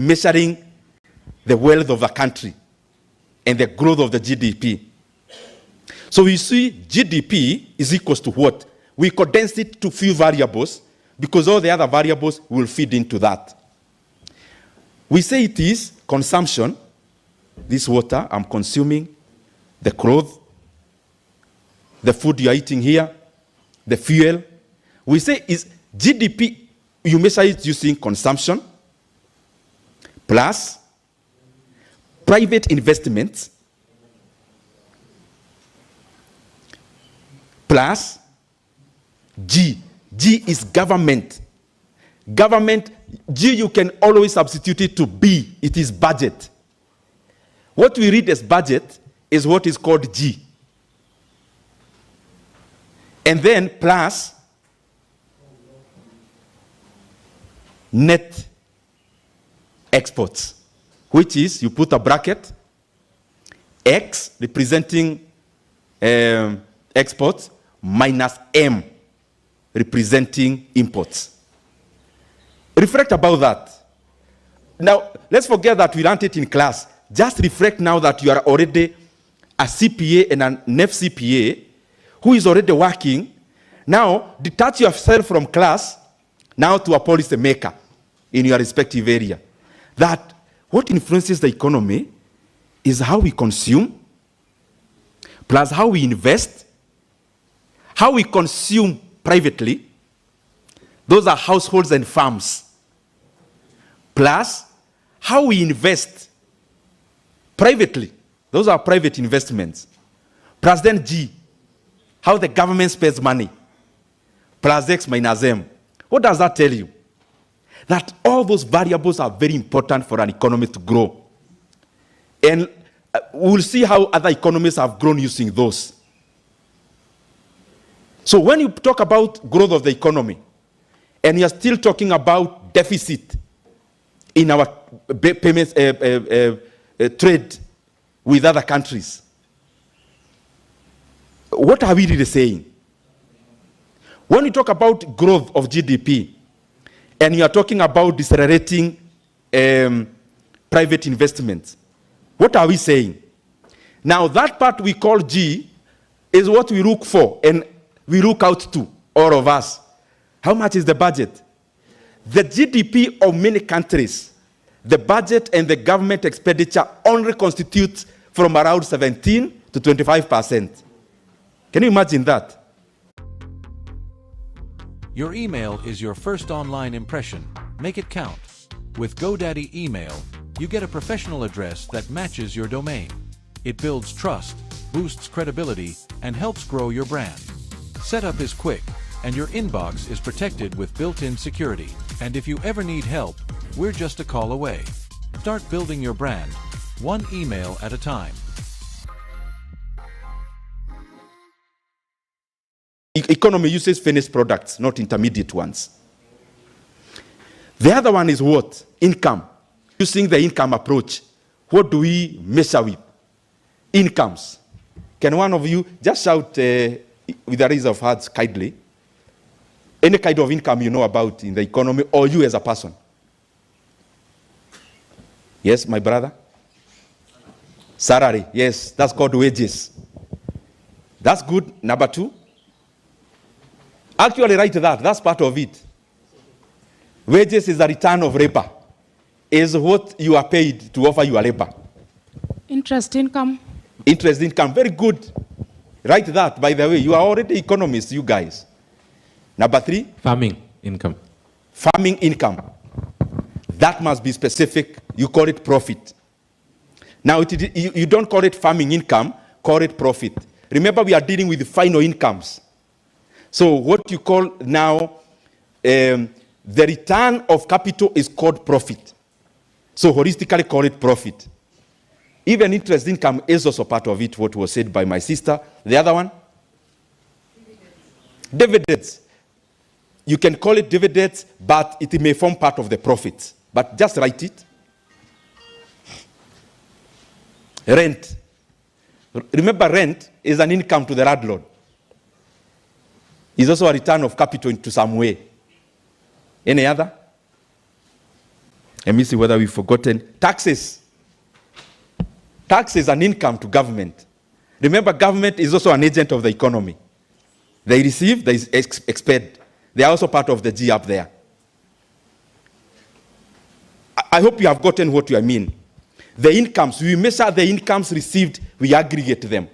measuring the wealth of the country and the growth of the GDP. So we see GDP is equals to what? We condense it to few variables because all the other variables will feed into that. We say it is consumption, this water I'm consuming, the clothes, the food you're eating here, the fuel. We say is GDP, you measure it using consumption, plus private investments, plus G. G is government. Government, G you can always substitute it to B. It is budget. What we read as budget is what is called G. And then plus net exports, which is, you put a bracket, X representing exports minus M representing imports. Reflect about that. Now, let's forget that we learned it in class. Just reflect now that you are already a CPA and an FCPA who is already working. Now, detach yourself from class now to a policy maker in your respective area. That what influences the economy is how we consume, plus how we invest, how we consume privately. Those are households and farms. Plus how we invest privately. Those are private investments. Plus then G, how the government spends money. Plus X minus M. What does that tell you? That all those variables are very important for an economy to grow. And we'll see how other economies have grown using those. So when you talk about growth of the economy, and you're still talking about deficit in our payments, trade with other countries, what are we really saying? When you talk about growth of GDP, and you are talking about decelerating private investments, what are we saying? Now that part we call G is what we look for and we look out to, all of us. How much is the budget? The GDP of many countries, the budget and the government expenditure only constitutes from around 17 to 25%. Can you imagine that? Your email is your first online impression. Make it count. With GoDaddy Email, you get a professional address that matches your domain. It builds trust, boosts credibility, and helps grow your brand. Setup is quick, and your inbox is protected with built-in security. And if you ever need help, we're just a call away. Start building your brand, one email at a time. Economy uses finished products, not intermediate ones. The other one is what? Income. Using the income approach, what do we measure with? Incomes. Can one of you just shout with a raise of hands kindly? Any kind of income you know about in the economy, or you as a person? Yes, my brother? Salary. Yes, that's called wages. That's good. Number two. Actually write that. That's part of it. Wages is the return of labor. Is what you are paid to offer your labor. Interest income. Interest income. Very good. Write that, by the way. You are already economists, you guys. Number three. Farming income. Farming income. That must be specific. You call it profit. Now, you don't call it farming income, call it profit. Remember, we are dealing with final incomes. So what you call now, the return of capital is called profit. So holistically call it profit. Even interest income is also part of it, what was said by my sister. The other one? Dividends. You can call it dividends, but it may form part of the profits. But just write it. Rent. Remember, rent is an income to the landlord. It's also a return of capital into some way. Any other? Let me see whether we've forgotten. Taxes. Tax is an income to government. Remember, government is also an agent of the economy. They receive, they expend. They are also part of the G up there. I hope you have gotten what I mean. The incomes, we measure the incomes received, we aggregate them.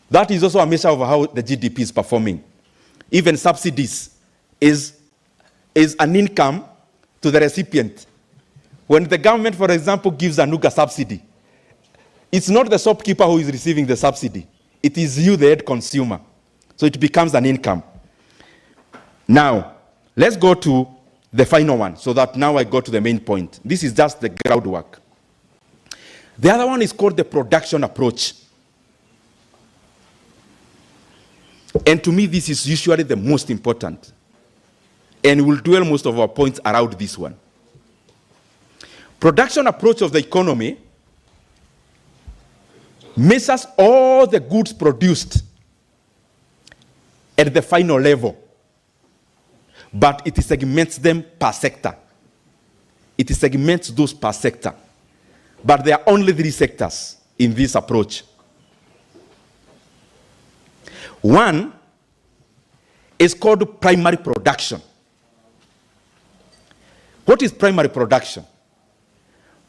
That is also a measure of how the GDP is performing. Even subsidies is an income to the recipient. When the government, for example, gives a Nuga subsidy, it's not the shopkeeper who is receiving the subsidy. It is you, the end consumer. So it becomes an income. Now, let's go to the final one, so that now I go to the main point. This is just the groundwork. The other one is called the production approach. And to me, this is usually the most important. And we'll dwell most of our points around this one. Production approach of the economy measures all the goods produced at the final level, but it segments them per sector. It segments those per sector. But there are only 3 sectors in this approach. One is called primary production. What is primary production?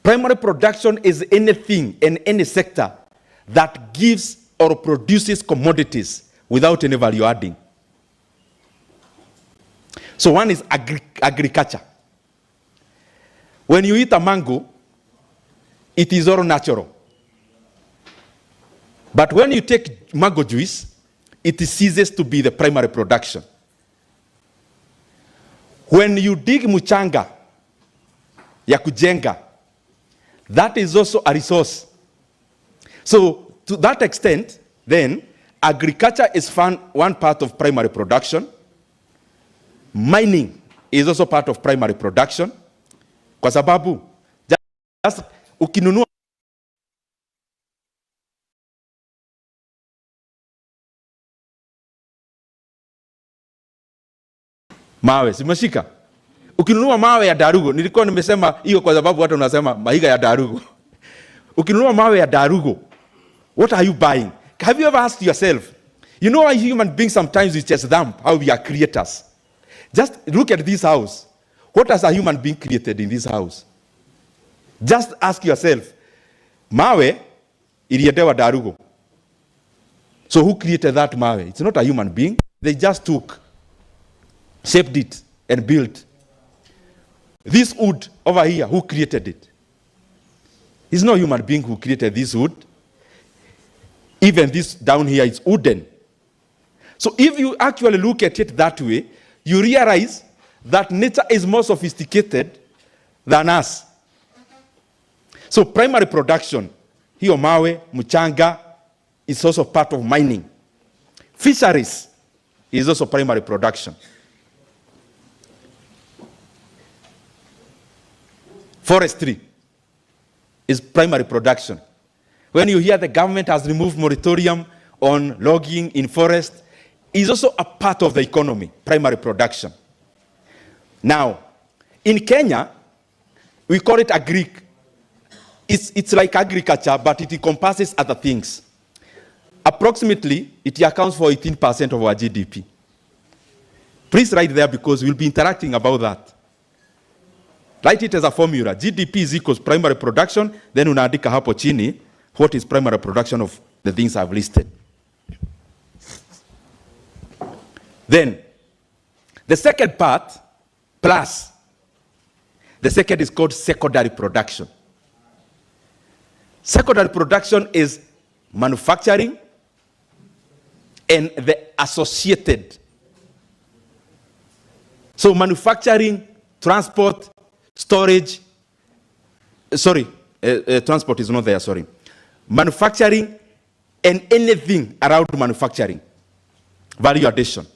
Primary production is anything in any sector that gives or produces commodities without any value adding. So one is agriculture. When you eat a mango, it is all natural. But when you take mango juice, it ceases to be the primary production. When you dig mchanga ya kujenga, that is also a resource. So to that extent, then, agriculture is one part of primary production. Mining is also part of primary production. Kwa sababu, just ukinunua mawe, simeshika? Ukinunua mawe ya darugo, nilikuwa nimesema hiyo kwa sababu watu wanasema mahiga ya darugo. Ukinunua mawe ya darugo, what are you buying? Have you ever asked yourself, you know why human beings sometimes we chase them, how we are creators? Just look at this house. What has a human being created in this house? Just ask yourself, mawe iliendewa darugo. So who created that mawe? It's not a human being. They just took, shaped it, and built. This wood over here, who created it? It's no human being who created this wood. Even this down here is wooden. So if you actually look at it that way, you realize that nature is more sophisticated than us. So primary production, hiyo mawe, mchanga, is also part of mining. Fisheries is also primary production. Forestry is primary production. When you hear the government has removed moratorium on logging in forest, is also a part of the economy, primary production. Now, in Kenya, we call it agric. It's like agriculture, but it encompasses other things. Approximately, it accounts for 18% of our GDP. Please write there because we'll be interacting about that. Write it as a formula. GDP is equals primary production, then unaandika hapo chini what is primary production of the things I've listed. Then, the second part, plus, the second is called secondary production. Secondary production is manufacturing and the associated. So manufacturing, transport, storage, transport is not there, sorry. Manufacturing and anything around manufacturing. Value addition.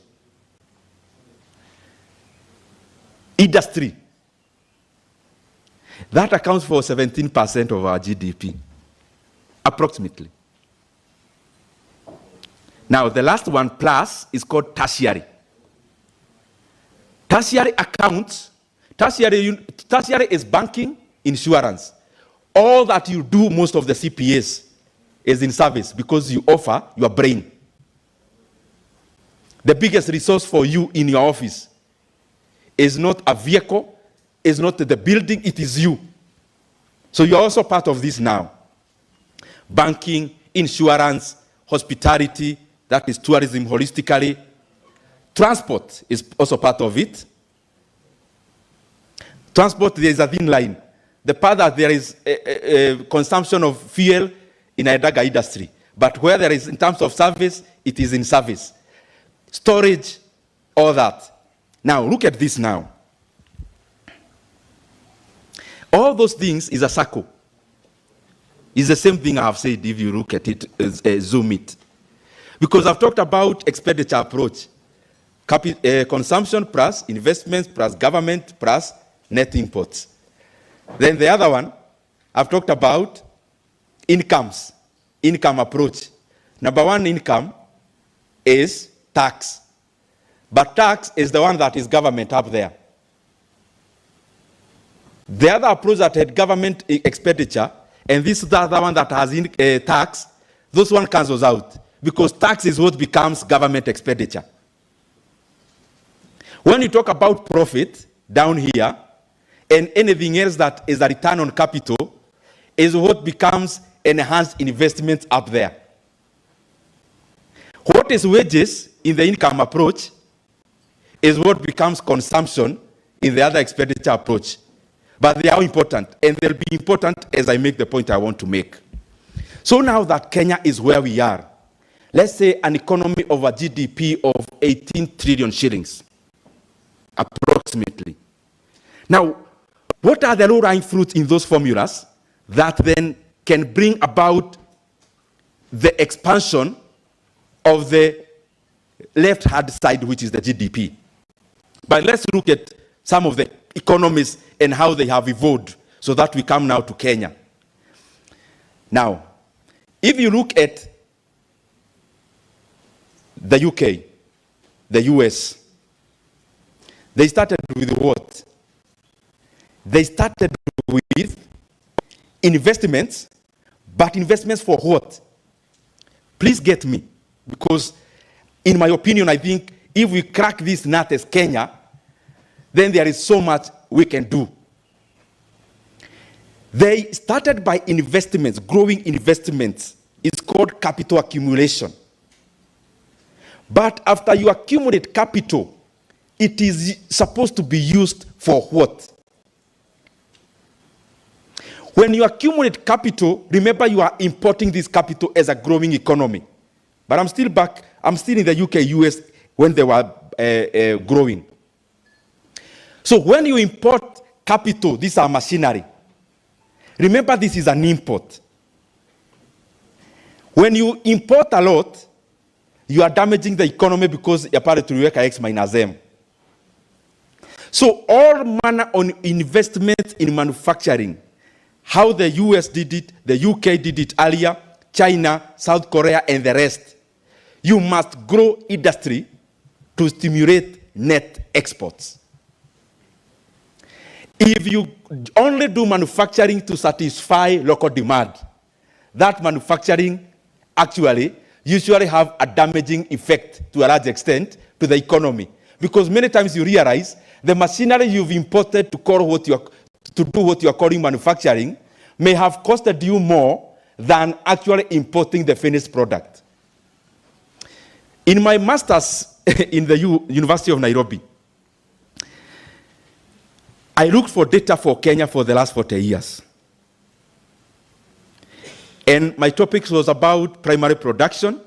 Industry. That accounts for 17% of our GDP, approximately. Now, the last one, plus, is called tertiary. Tertiary accounts Tertiary is banking, insurance. All that you do, most of the CPAs, is in service because you offer your brain. The biggest resource for you in your office is not a vehicle, is not the building, it is you. So you're also part of this now. Banking, insurance, hospitality, that is tourism holistically. Transport is also part of it. Transport, there is a thin line. The part that there is a consumption of fuel in a daga industry. But where there is, in terms of service, it is in service. Storage, all that. Now, look at this now. All those things is a circle. It's the same thing I have said if you look at it, zoom it. Because I've talked about expenditure approach. Consumption plus investments plus government plus net imports. Then the other one, I've talked about incomes, income approach. Number one income is tax. But tax is the one that is government up there. The other approach that had government expenditure, and this is the other one that has tax, those one cancels out. Because tax is what becomes government expenditure. When you talk about profit down here, and anything else that is a return on capital, is what becomes enhanced investment up there. What is wages in the income approach is what becomes consumption in the other expenditure approach. But they are important, and they'll be important as I make the point I want to make. So now that Kenya is where we are, let's say an economy of a GDP of 18 trillion shillings, approximately. Now, what are the low-lying fruits in those formulas that then can bring about the expansion of the left-hand side, which is the GDP? But let's look at some of the economies and how they have evolved so that we come now to Kenya. Now, if you look at the UK, the US, they started with what? They started with investments, but investments for what? Please get me, because in my opinion, I think if we crack this nut as Kenya, then there is so much we can do. They started by investments, growing investments. It's called capital accumulation. But after you accumulate capital, it is supposed to be used for what? When you accumulate capital, remember you are importing this capital as a growing economy. But I'm still in the UK, US, when they were growing. So when you import capital, these are machinery. Remember, this is an import. When you import a lot, you are damaging the economy because you're part of X minus M. So all manner of investment in manufacturing, how the US did it, the UK did it earlier, China, South Korea, and the rest, you must grow industry to stimulate net exports. If you only do manufacturing to satisfy local demand, that manufacturing actually usually have a damaging effect to a large extent to the economy. Because many times you realize the machinery you've imported to do what you are calling manufacturing may have costed you more than actually importing the finished product. In my master's in the University of Nairobi, I looked for data for Kenya for the last 40 years. And my topic was about primary production,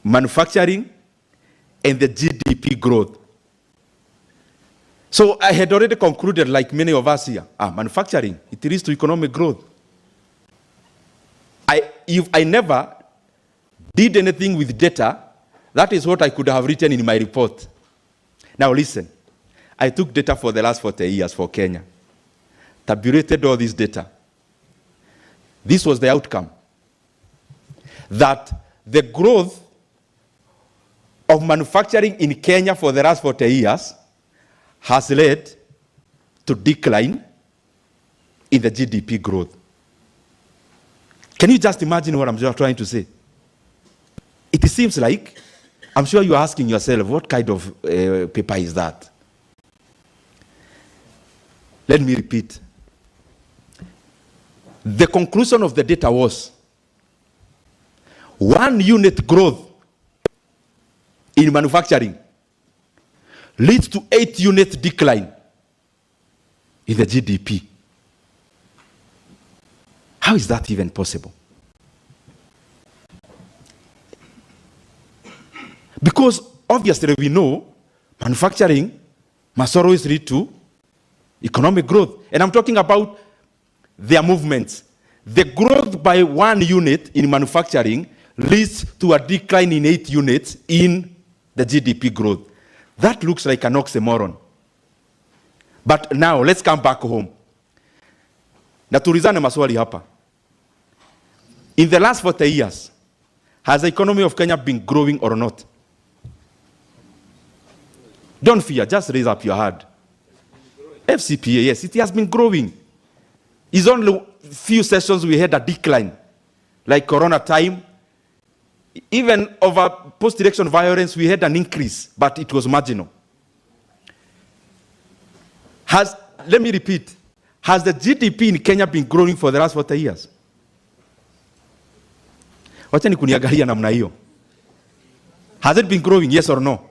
manufacturing, and the GDP growth. So I had already concluded, like many of us here, manufacturing, it leads to economic growth. If I never did anything with data, that is what I could have written in my report. Now listen. I took data for the last 40 years for Kenya, tabulated all this data. This was the outcome. That the growth of manufacturing in Kenya for the last 40 years has led to decline in the GDP growth. Can you just imagine what I'm trying to say? It seems like, I'm sure you're asking yourself, what kind of paper is that? Let me repeat. The conclusion of the data was 1 unit growth in manufacturing leads to 8 unit decline in the GDP. How is that even possible? Because obviously we know manufacturing must always lead to economic growth. And I'm talking about their movements. The growth by 1 unit in manufacturing leads to a decline in 8 units in the GDP growth. That looks like an oxymoron. But now let's come back home. Na tulizane maswali hapa. In the last 40 years, has the economy of Kenya been growing or not? Don't fear, just raise up your hand. FCPA, yes, it has been growing. It's only few sessions we had a decline, like Corona time. Even over post-election violence, we had an increase, but it was marginal. Let me repeat, has the GDP in Kenya been growing for the last 40 years? Wacha ni kuniangalia namna hiyo. Has it been growing, yes or no?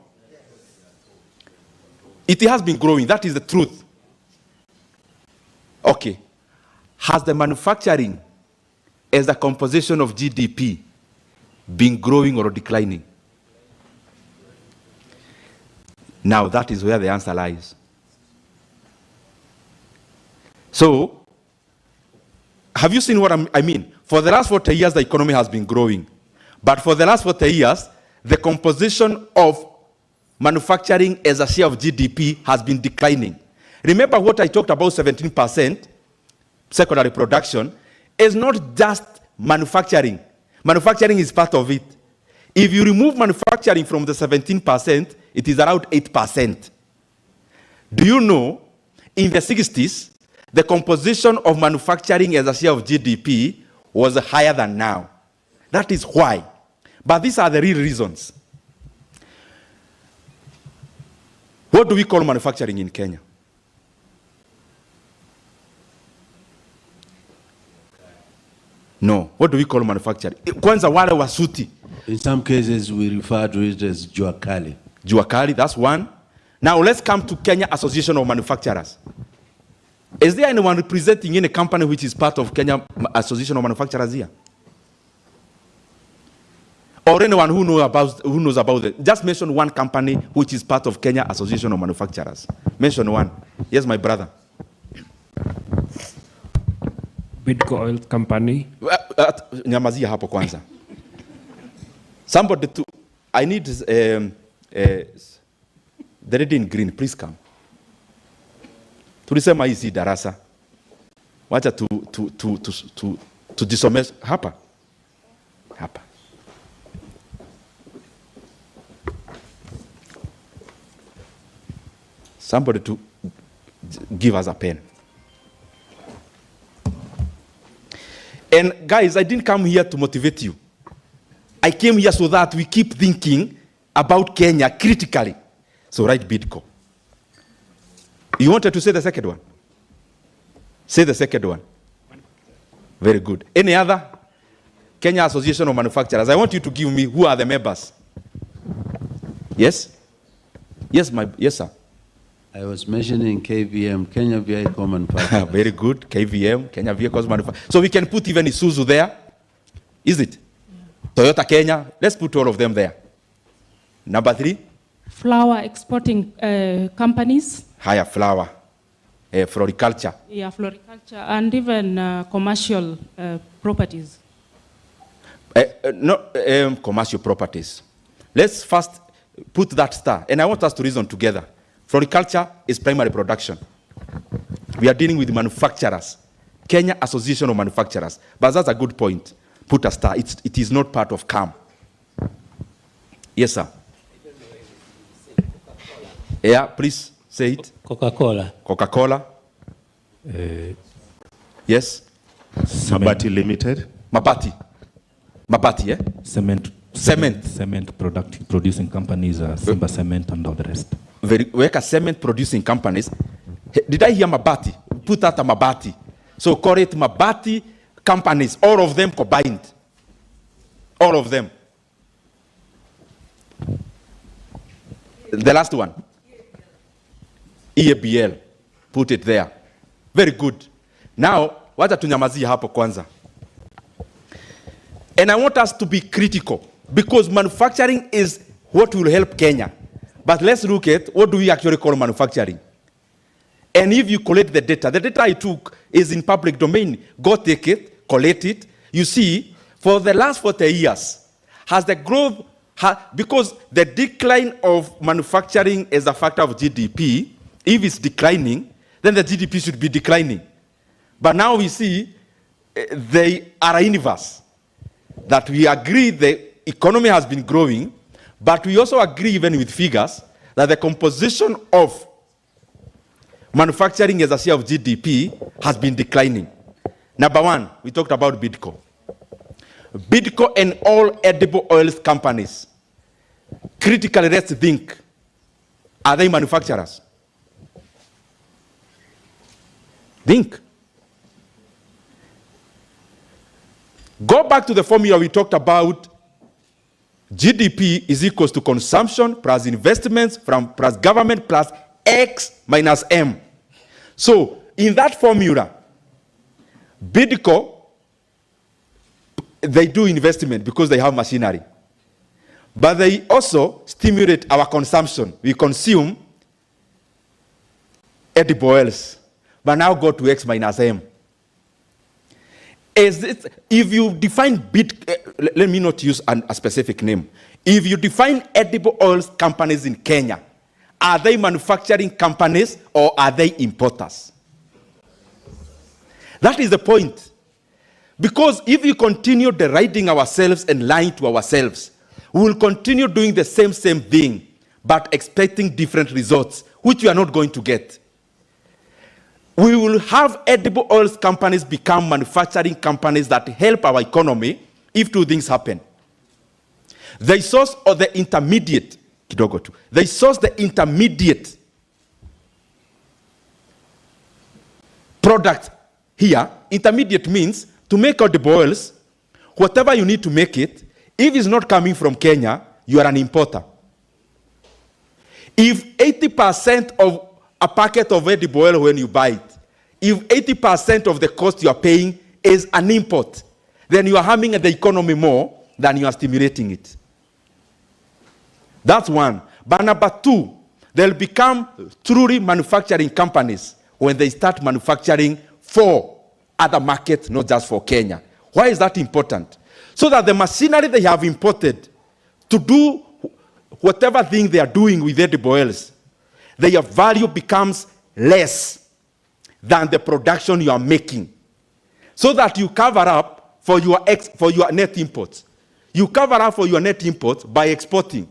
It has been growing, that is the truth. Okay. Has the manufacturing as a composition of GDP been growing or declining? Now that is where the answer lies. So, have you seen what I mean? For the last 40 years, the economy has been growing. But for the last 40 years, the composition of manufacturing as a share of GDP has been declining. Remember what I talked about, 17% secondary production is not just manufacturing. Manufacturing is part of it. If you remove manufacturing from the 17%, it is around 8%. Do you know, in the 60s, the composition of manufacturing as a share of GDP was higher than now. That is why. But these are the real reasons. What do we call manufacturing in Kenya? No. What do we call manufacturing? Kwanza wale wasuti. In some cases, we refer to it as juakali. Juakali, that's one. Now let's come to Kenya Association of Manufacturers. Is there anyone representing any company which is part of Kenya Association of Manufacturers here? Or anyone who knows about it? Just mention one company which is part of Kenya Association of Manufacturers. Mention one. Yes, my brother. Bidco Oil Company. Nyamazia hapo kwanza. Somebody to, I need the lady in green, please come. Tulisema hii si darasa. Wacha tujisomeshe hapa. Hapa. Somebody to give us a pen. And guys, I didn't come here to motivate you. I came here so that we keep thinking about Kenya critically. So write Bidco. You wanted to say the second one? Say the second one. Very good. Any other? Kenya Association of Manufacturers. I want you to give me who are the members. Yes? Yes, yes, sir. I was mentioning KVM, Kenya Vehicle Manufacturers. Very good. KVM, Kenya Vehicles Manufacturers. So we can put even Isuzu there. Is it? Yeah. Toyota Kenya. Let's put all of them there. Number 3. Flour exporting companies. Higher flour. Floriculture. Yeah, floriculture. And even commercial properties. Commercial properties. Let's first put that star. And I want us to reason together. Floriculture is primary production. We are dealing with manufacturers. Kenya Association of Manufacturers. But that's a good point. Put a star. It is not part of CAM. Yes, sir. Yeah, please Say it. Coca-Cola. Coca-Cola. Yes. Mabati Limited. Mabati, yeah? Cement producing companies, Simba Cement and all the rest. Weka cement producing companies. Did I hear Mabati? Put out a Mabati. So call it Mabati companies, all of them combined. All of them. The last one. EABL. Put it there. Very good. Now, wacha tunyamazie hapo kwanza. And I want us to be critical because manufacturing is what will help Kenya. But let's look at what do we actually call manufacturing. And if you collect the data I took is in public domain. Go take it, collect it. You see, for the last 40 years, has the growth, because the decline of manufacturing as a factor of GDP, if it's declining, then the GDP should be declining. But now we see they are inverse. That we agree the economy has been growing, but we also agree even with figures that the composition of manufacturing as a share of GDP has been declining. Number one, we talked about Bidco. Bidco and all edible oils companies, critically let's think, are they manufacturers? Think. Go back to the formula we talked about. GDP is equals to consumption plus investments plus government plus X minus M. So in that formula, Bidco, they do investment because they have machinery. But they also stimulate our consumption. We consume edible oils. But now go to X minus M. If you define let me not use a specific name. If you define edible oils companies in Kenya, are they manufacturing companies or are they importers? That is the point. Because if we continue deriding ourselves and lying to ourselves, we will continue doing the same thing, but expecting different results, which we are not going to get. We will have edible oils companies become manufacturing companies that help our economy if two things happen. They source or the intermediate, they source the intermediate product here. Intermediate means to make edible oils, whatever you need to make it, if it's not coming from Kenya, you are an importer. If 80% of a packet of edible oil when you buy it, if 80% of the cost you are paying is an import, then you are harming the economy more than you are stimulating it. That's one. But number two, they'll become truly manufacturing companies when they start manufacturing for other markets, not just for Kenya. Why is that important? So that the machinery they have imported to do whatever thing they are doing with edible oils, their value becomes less than the production you are making. So that you cover up for your net imports. You cover up for your net imports by exporting.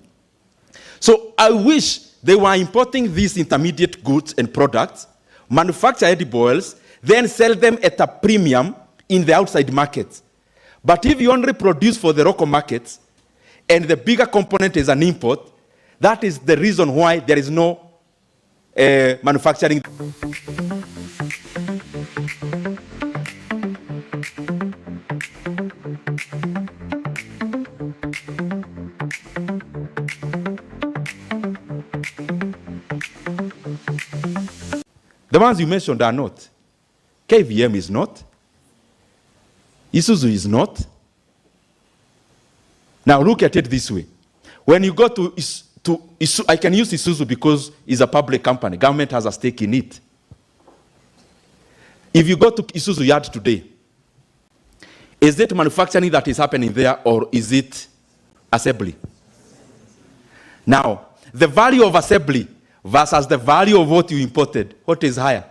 So I wish they were importing these intermediate goods and products, manufacture edible oils, then sell them at a premium in the outside markets. But if you only produce for the local markets, and the bigger component is an import, that is the reason why there is no manufacturing. The ones you mentioned are not. KVM is not. Isuzu is not. Now look at it this way. When you go to Isuzu, I can use Isuzu because it's a public company. Government has a stake in it. If you go to Isuzu yard today, is it manufacturing that is happening there or is it assembly? Now, the value of assembly versus the value of what you imported, what is higher?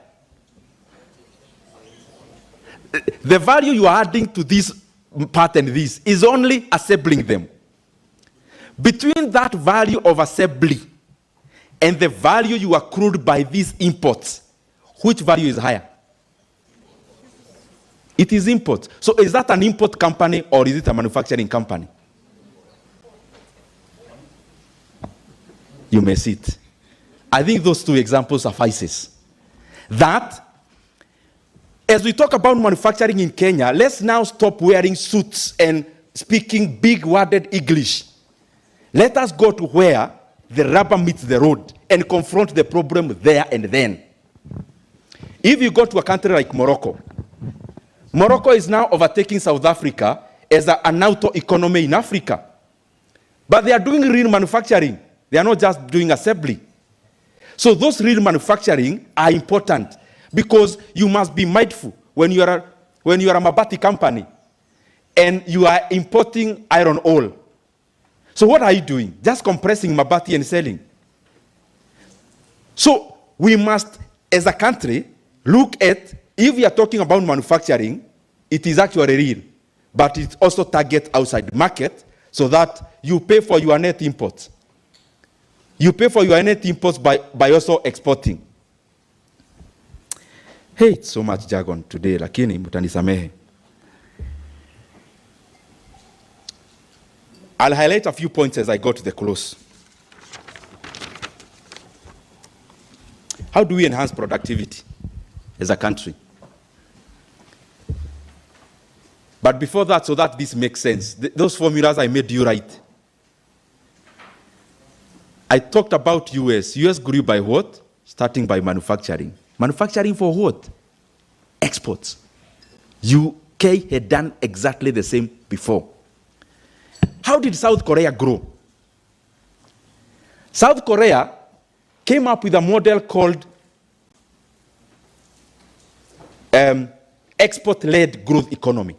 The value you are adding to this part and this is only assembling them. Between that value of assembly and the value you accrued by these imports, which value is higher? It is import. So is that an import company or is it a manufacturing company? You may see it. I think those two examples suffices. That, as we talk about manufacturing in Kenya, let's now stop wearing suits and speaking big-worded English. Let us go to where the rubber meets the road and confront the problem there and then. If you go to a country like Morocco, Morocco is now overtaking South Africa as an auto economy in Africa. But they are doing real manufacturing. They are not just doing assembly. So those real manufacturing are important because you must be mindful when you are a Mabati company and you are importing iron ore. So what are you doing? Just compressing Mabati and selling. So we must, as a country, look at, if we are talking about manufacturing, it is actually real, but it also targets outside market so that you pay for your net imports. You pay for your net imports by also exporting. Hey, it's so much jargon today, lakini mutanisamehe. I'll highlight a few points as I go to the close. How do we enhance productivity as a country? But before that, so that this makes sense, those formulas I made you right. I talked about US. US grew by what? Starting by manufacturing. Manufacturing for what? Exports. UK had done exactly the same before. How did South Korea grow? South Korea came up with a model called export-led growth economy.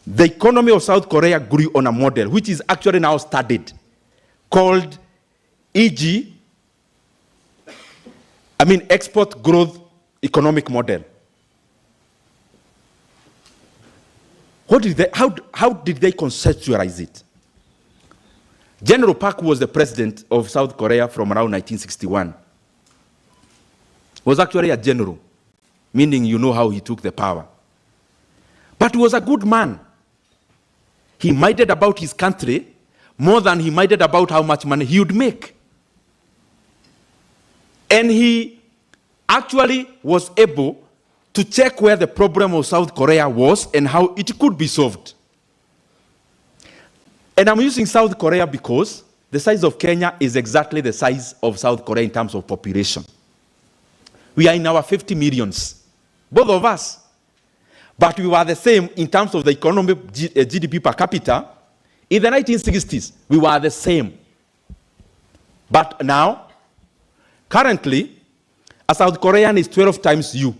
The economy of South Korea grew on a model which is actually now studied, called export growth economic model. How did they conceptualize it? General Park was the president of South Korea from around 1961. Was actually a general, meaning you know how he took the power. But he was a good man. He minded about his country more than he minded about how much money he would make. And he actually was able to check where the problem of South Korea was and how it could be solved. And I'm using South Korea because the size of Kenya is exactly the size of South Korea in terms of population. We are in our 50 millions, both of us. But we were the same in terms of the economic GDP per capita. In the 1960s, we were the same. But now, currently, a South Korean is 12 times you.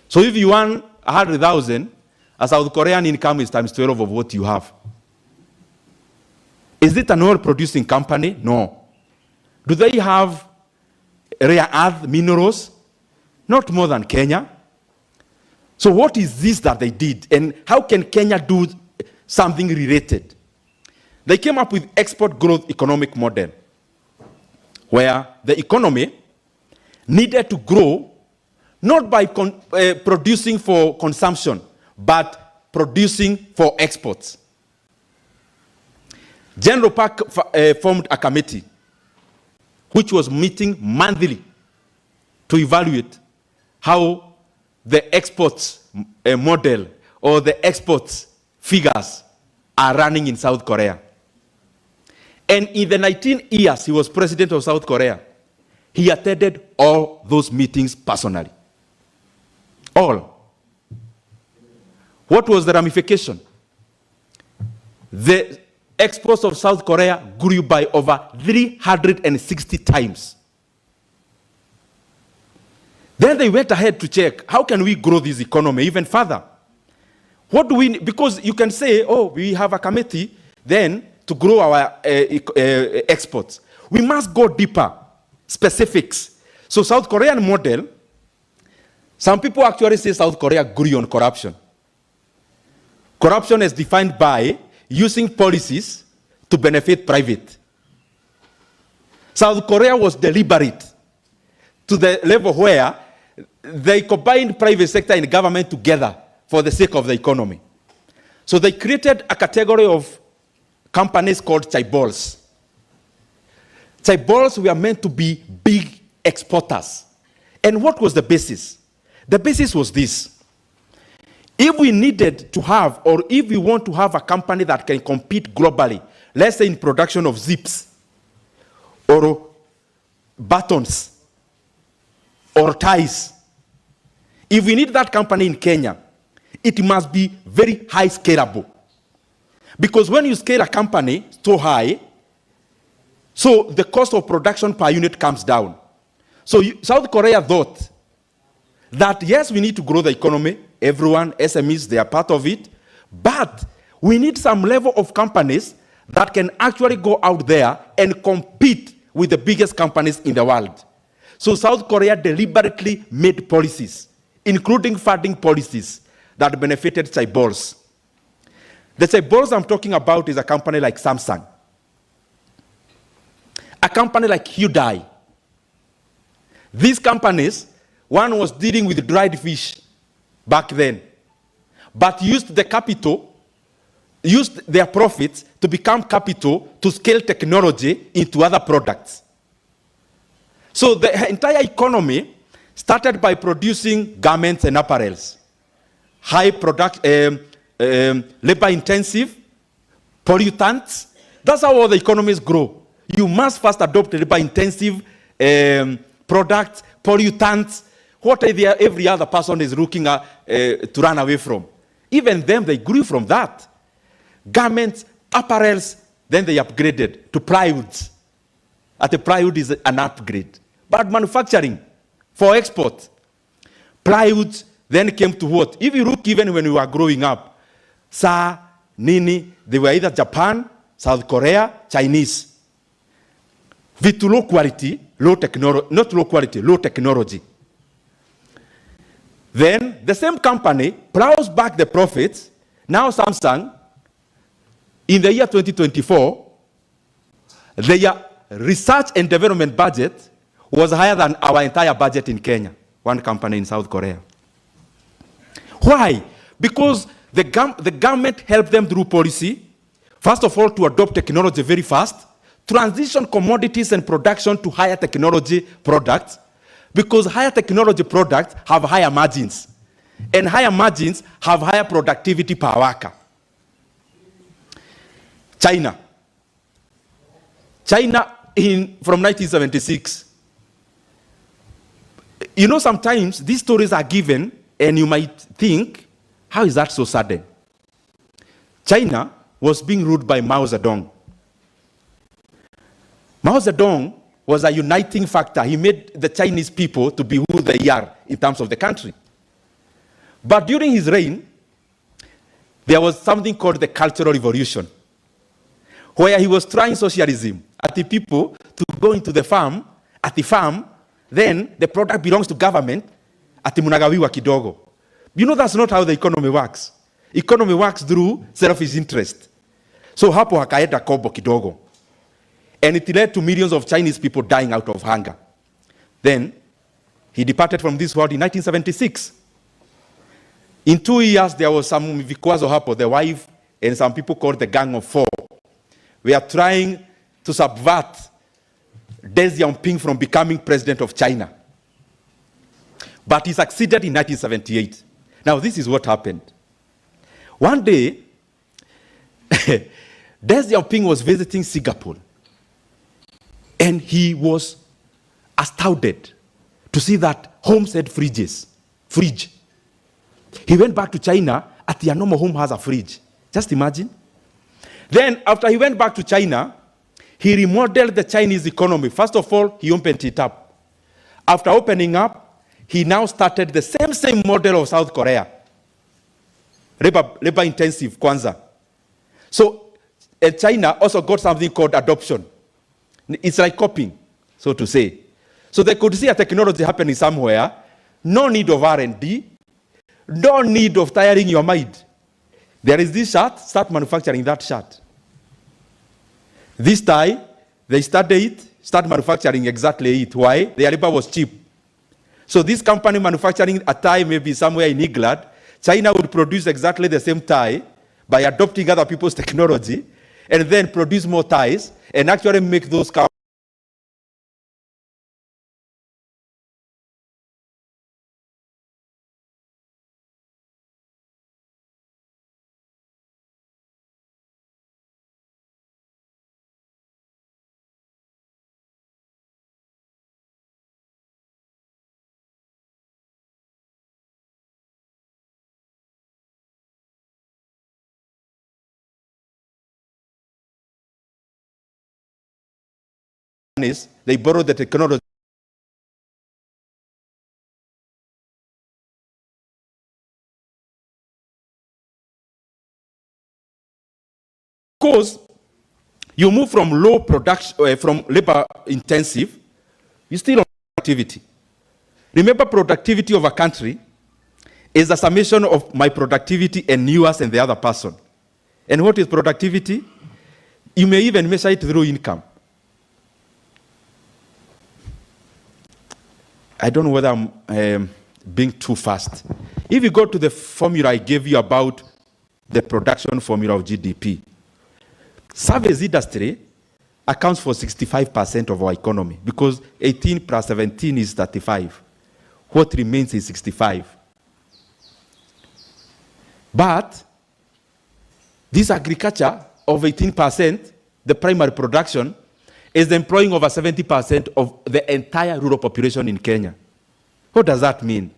So if you earn 100,000, a South Korean income is times 12 of what you have. Is it an oil-producing company? No. Do they have rare earth minerals? Not more than Kenya. So what is this that they did? And how can Kenya do something related? They came up with export growth economic model, where the economy needed to grow not by producing for consumption, but producing for exports. General Park formed a committee which was meeting monthly to evaluate how the exports model or the exports figures are running in South Korea. And in the 19 years he was president of South Korea, he attended all those meetings personally. All. What was the ramification? The exports of South Korea grew by over 360 times. Then they went ahead to check, how can we grow this economy even further? What do we, because you can say, oh, we have a committee then to grow our exports. We must go deeper, specifics. So South Korean model, some people actually say South Korea grew on corruption. Corruption is defined by using policies to benefit private. South Korea was deliberate to the level where they combined private sector and government together for the sake of the economy. So they created a category of companies called chaebols. Chaebols were meant to be big exporters. And what was the basis? The basis was this. If we needed to have, or if we want to have a company that can compete globally, let's say in production of zips, or buttons, or ties, if we need that company in Kenya, it must be very high scalable. Because when you scale a company so high, so the cost of production per unit comes down. So South Korea thought that yes, we need to grow the economy. Everyone, SMEs, they are part of it. But we need some level of companies that can actually go out there and compete with the biggest companies in the world. So South Korea deliberately made policies, including funding policies, that benefited chaebols. The chaebols I'm talking about is a company like Samsung, a company like Hyundai. These companies, one was dealing with dried fish back then, but used the capital, used their profits to become capital to scale technology into other products. So the entire economy started by producing garments and apparels, high product, labor-intensive, pollutants. That's how all the economies grow. You must first adopt labor-intensive products, pollutants, what every other person is looking at, to run away from. Even them, they grew from that. Garments, apparels, then they upgraded to plywoods. The plywood is an upgrade. But manufacturing for export, plywoods then came to what? If you look even when we were growing up, Sa, Nini, they were either Japan, South Korea, Chinese. With low quality, low technology, not low quality, low technology. Then the same company plows back the profits. Now Samsung, in the year 2024, their research and development budget was higher than our entire budget in Kenya, one company in South Korea. Why? Because the government helped them through policy, first of all, to adopt technology very fast, transition commodities and production to higher technology products, because higher technology products have higher margins, and higher margins have higher productivity per worker. China from 1976. You know, sometimes these stories are given and you might think, how is that so sudden? China was being ruled by Mao Zedong. Mao Zedong was a uniting factor. He made the Chinese people to be who they are in terms of the country. But during his reign, there was something called the Cultural Revolution, where he was trying socialism, at the people to go into the farm, at the farm, then the product belongs to government, at the munagawiwa kidogo. You know, that's not how the economy works. Economy works through selfish interest. So hapo hakaenda kobo kidogo. And it led to millions of Chinese people dying out of hunger. Then he departed from this world in 1976. In 2 years, there was some vikwazo hapo, the wife and some people called the Gang of Four. We are trying to subvert Deng Xiaoping from becoming president of China. But he succeeded in 1978. Now, this is what happened. One day, Deng Xiaoping was visiting Singapore, and he was astounded to see that homes had fridge. He went back to China, at the normal home has a fridge. Just imagine. Then, after he went back to China, he remodeled the Chinese economy. First of all, he opened it up. After opening up, he now started the same model of South Korea. Labor intensive, kwanza. So, China also got something called adoption. It's like copying, so to say. So they could see a technology happening somewhere, no need of R&D, no need of tiring your mind. There is this shirt, start manufacturing that shirt. This tie, they studied it, start manufacturing exactly it. Why? Their labor was cheap. So this company manufacturing a tie maybe somewhere in England, China would produce exactly the same tie by adopting other people's technology and then produce more ties and actually make those companies they borrow the technology. Because you move from low production, from labor intensive, you still on productivity. Remember, productivity of a country is the summation of my productivity and yours and the other person. And what is productivity? You may even measure it through income. I don't know whether I'm being too fast. If you go to the formula I gave you about the production formula of GDP, service industry accounts for 65% of our economy because 18 plus 17 is 35. What remains is 65. But this agriculture of 18%, the primary production, is employing over 70% of the entire rural population in Kenya. What does that mean?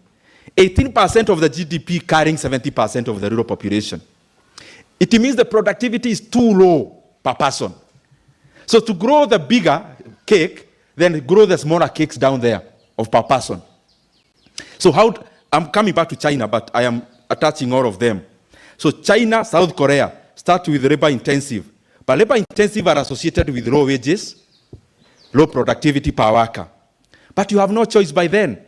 18% of the GDP carrying 70% of the rural population. It means the productivity is too low per person. So to grow the bigger cake, then grow the smaller cakes down there of per person. So I'm coming back to China, but I am attaching all of them. So China, South Korea, start with labor intensive. But labor intensive are associated with low wages, low productivity per worker. But you have no choice by then,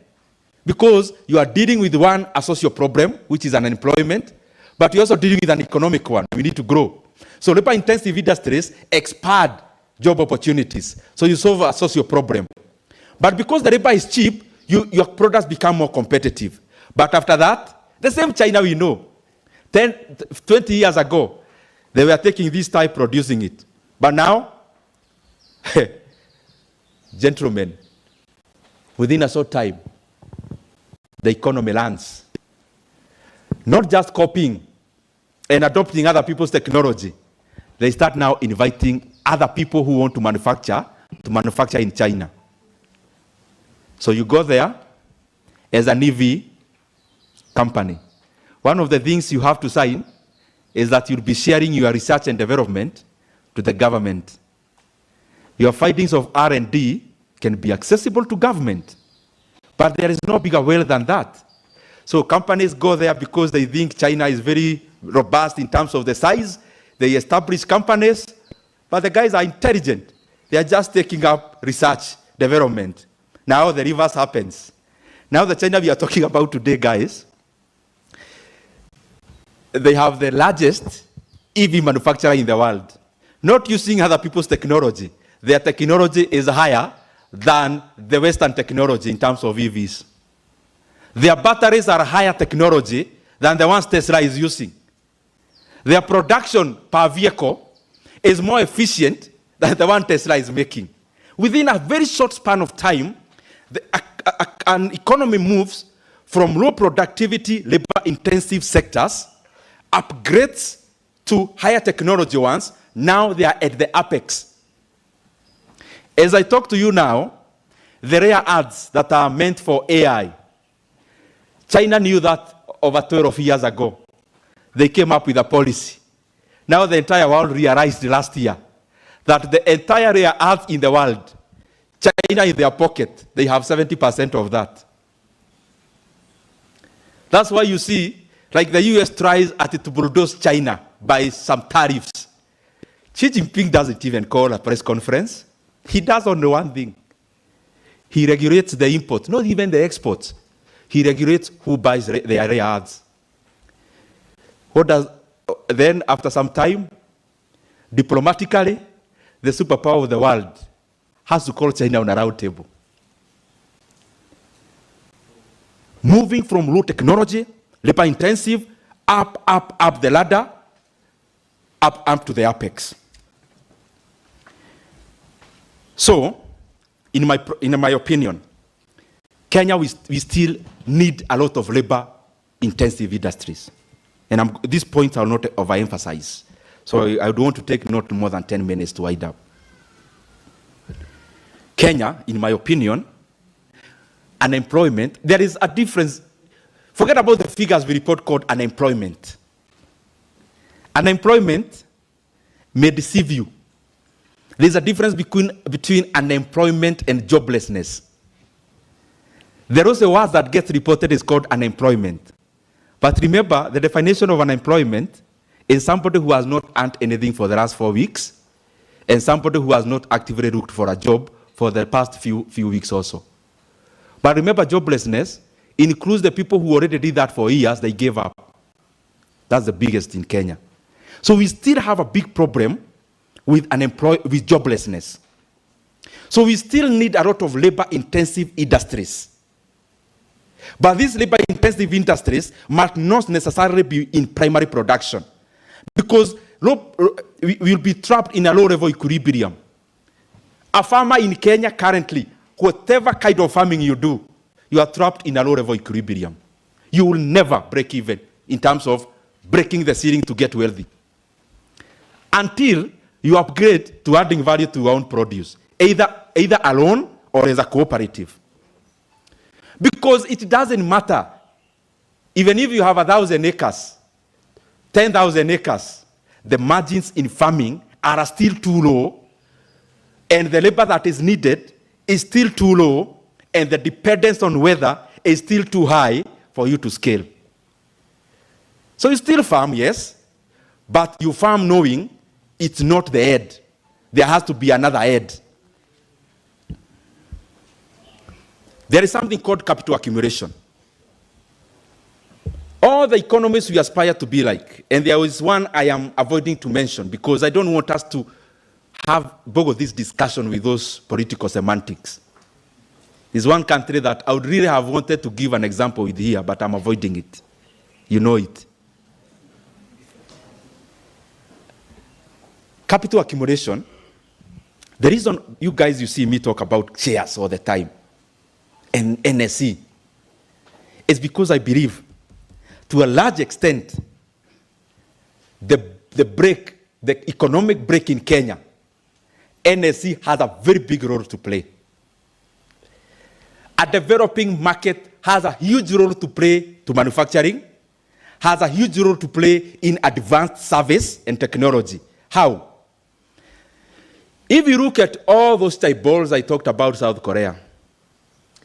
because you are dealing with one, a social problem, which is unemployment, but you're also dealing with an economic one. We need to grow. So labor intensive industries expand job opportunities. So you solve a social problem. But because the labor is cheap, your products become more competitive. But after that, the same China we know, 20 years ago, they were taking this type, producing it. But now, gentlemen, within a short time, the economy lands. Not just copying and adopting other people's technology. They start now inviting other people who want to manufacture in China. So you go there as an EV company. One of the things you have to sign is that you'll be sharing your research and development to the government. Your findings of R&D can be accessible to government. But there is no bigger whale than that. So companies go there because they think China is very robust in terms of the size. They establish companies, but the guys are intelligent. They are just taking up research, development. Now the reverse happens. Now the China we are talking about today, guys, they have the largest EV manufacturer in the world. Not using other people's technology. Their technology is higher than the Western technology in terms of EVs. Their batteries are higher technology than the ones Tesla is using. Their production per vehicle is more efficient than the one Tesla is making. Within a very short span of time, an economy moves from low productivity, labor-intensive sectors, upgrades to higher technology ones. Now they are at the apex. As I talk to you now, the rare ads that are meant for AI, China knew that over 12 years ago. They came up with a policy. Now the entire world realized last year that the entire rare earth in the world, China in their pocket, they have 70% of that. That's why you see, like the US tries to bulldoze China by some tariffs. Xi Jinping doesn't even call a press conference. He does only one thing. He regulates the imports, not even the exports. He regulates who buys their rare earths. Then after some time, diplomatically, the superpower of the world has to call China on a round table. Moving from low technology, labor intensive, up the ladder, up to the apex. So, in my opinion, Kenya, we still need a lot of labor intensive industries. And these points I will not overemphasize. So I don't want to take not more than 10 minutes to wind up. Kenya, in my opinion, unemployment, there is a difference. Forget about the figures we report called unemployment. Unemployment may deceive you. There's a difference between unemployment and joblessness. There is a word that gets reported is called unemployment. But remember, the definition of unemployment is somebody who has not earned anything for the last 4 weeks, and somebody who has not actively looked for a job for the past few weeks also. But remember, joblessness includes the people who already did that for years, they gave up. That's the biggest in Kenya. So we still have a big problem with joblessness. So we still need a lot of labor-intensive industries. But these labor-intensive industries must not necessarily be in primary production, because we will be trapped in a low-level equilibrium. A farmer in Kenya currently, whatever kind of farming you do, you are trapped in a low-level equilibrium. You will never break even in terms of breaking the ceiling to get wealthy until you upgrade to adding value to your own produce, either alone or as a cooperative. Because it doesn't matter, even if you have 1,000 acres, 10,000 acres, the margins in farming are still too low, and the labor that is needed is still too low, and the dependence on weather is still too high for you to scale. So you still farm, yes, but you farm knowing it's not the head. There has to be another head. There is something called capital accumulation. All the economies we aspire to be like, and there is one I am avoiding to mention because I don't want us to boggle this discussion with those political semantics. There's one country that I would really have wanted to give an example with here, but I'm avoiding it. You know it. Capital accumulation, the reason you guys, you see me talk about shares all the time, and NSE, is because I believe, to a large extent, the economic break in Kenya, NSE has a very big role to play. A developing market has a huge role to play to manufacturing, has a huge role to play in advanced service and technology. How? If you look at all those type balls I talked about South Korea,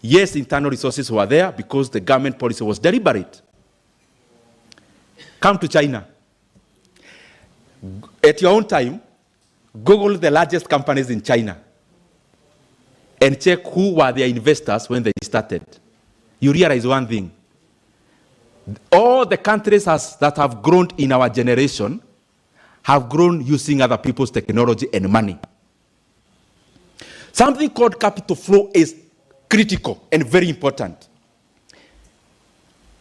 yes, internal resources were there because the government policy was deliberate. Come to China. At your own time, Google the largest companies in China and check who were their investors when they started. You realize one thing. All the countries that have grown in our generation have grown using other people's technology and money. Something called capital flow is critical and very important.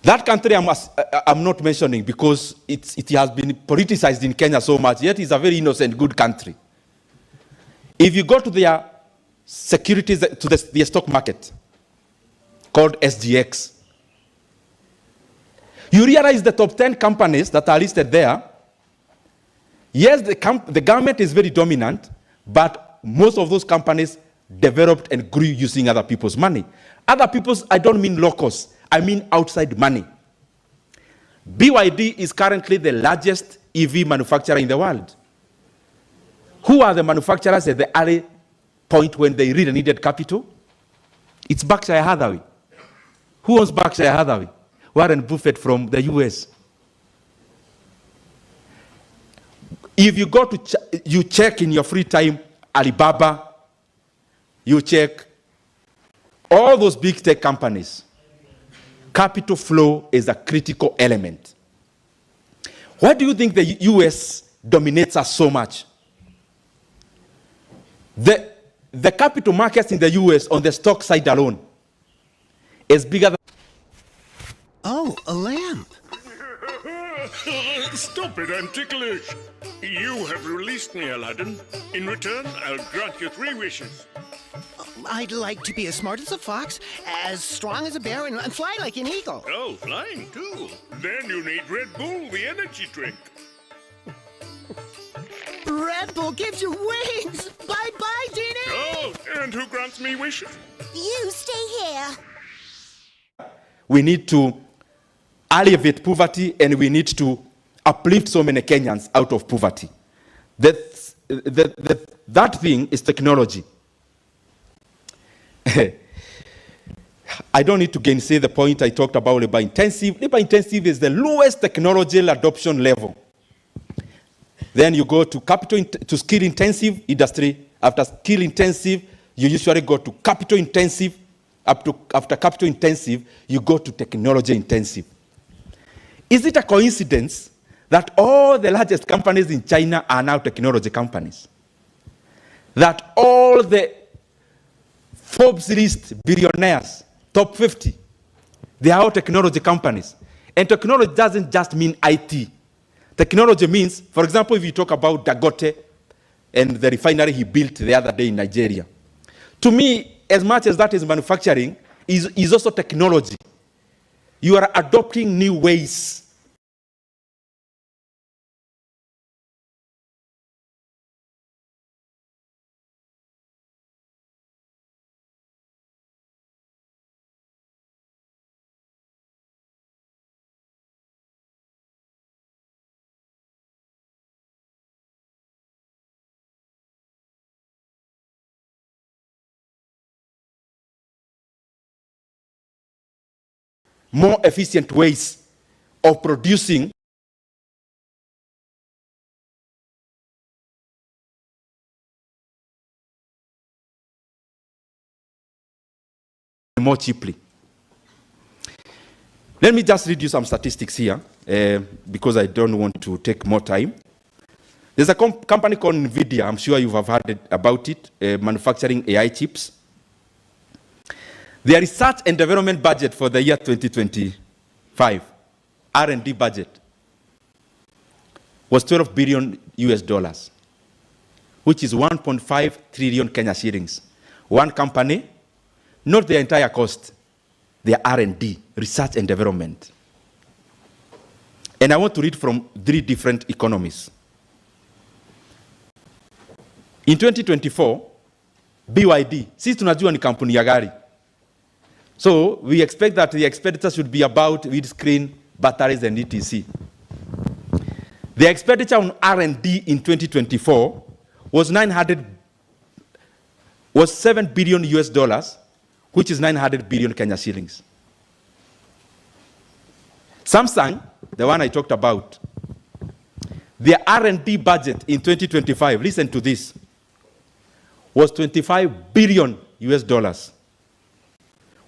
That country I'm not mentioning because it has been politicized in Kenya so much, yet it's a very innocent, good country. If you go to their securities, to their stock market, called SGX, you realize the top 10 companies that are listed there, yes, the government is very dominant, but most of those companies developed and grew using other people's money. Other people's, I don't mean locals, I mean outside money. BYD is currently the largest EV manufacturer in the world. Who are the manufacturers at the early point when they really needed capital? It's Berkshire Hathaway. Who owns Berkshire Hathaway? Warren Buffett from the US. If you go to, you check in your free time, Alibaba, you check all those big tech companies. Capital flow is a critical element. Why do you think the US dominates us so much? the capital markets in the US on the stock side alone is bigger than... Oh, a lamp. Stop it, I'm ticklish. You have released me, Aladdin. In return, I'll grant you 3 wishes. I'd like to be as smart as a fox, as strong as a bear, and fly like an eagle. Oh, flying too. Then you need Red Bull, the energy drink. Red Bull gives you wings! Bye-bye, Genie! Oh, and who grants me wishes? You stay here. We need to alleviate poverty, and we need to uplift so many Kenyans out of poverty. That thing is technology. I don't need to gainsay the point I talked about labor-intensive. Labor-intensive is the lowest technological adoption level. Then you go to skill-intensive industry. After skill-intensive, you usually go to capital-intensive. After capital-intensive, you go to technology-intensive. Is it a coincidence that all the largest companies in China are now technology companies? That all the Forbes list billionaires, top 50, they are all technology companies. And technology doesn't just mean IT. Technology means, for example, if you talk about Dangote and the refinery he built the other day in Nigeria. To me, as much as that is manufacturing, is also technology. You are adopting new ways. More efficient ways of producing more cheaply. Let me just read you some statistics here, because I don't want to take more time. There's a company called Ndindi. I'm sure you have heard about it, manufacturing AI chips. Their research and development budget for the year 2025, R&D budget, was 12 billion US dollars, which is 1.5 trillion Kenya shillings. One company, not the entire cost, their R&D, research and development. And I want to read from 3 different economies. In 2024, BYD, sisi tunajua ni kampuni ya gari. So we expect that the expenditure should be about windscreen, batteries, and etc. The expenditure on R&D in 2024 was 7 billion US dollars, which is 900 billion Kenya shillings. Samsung, the one I talked about, their R&D budget in 2025, listen to this, was 25 billion US dollars.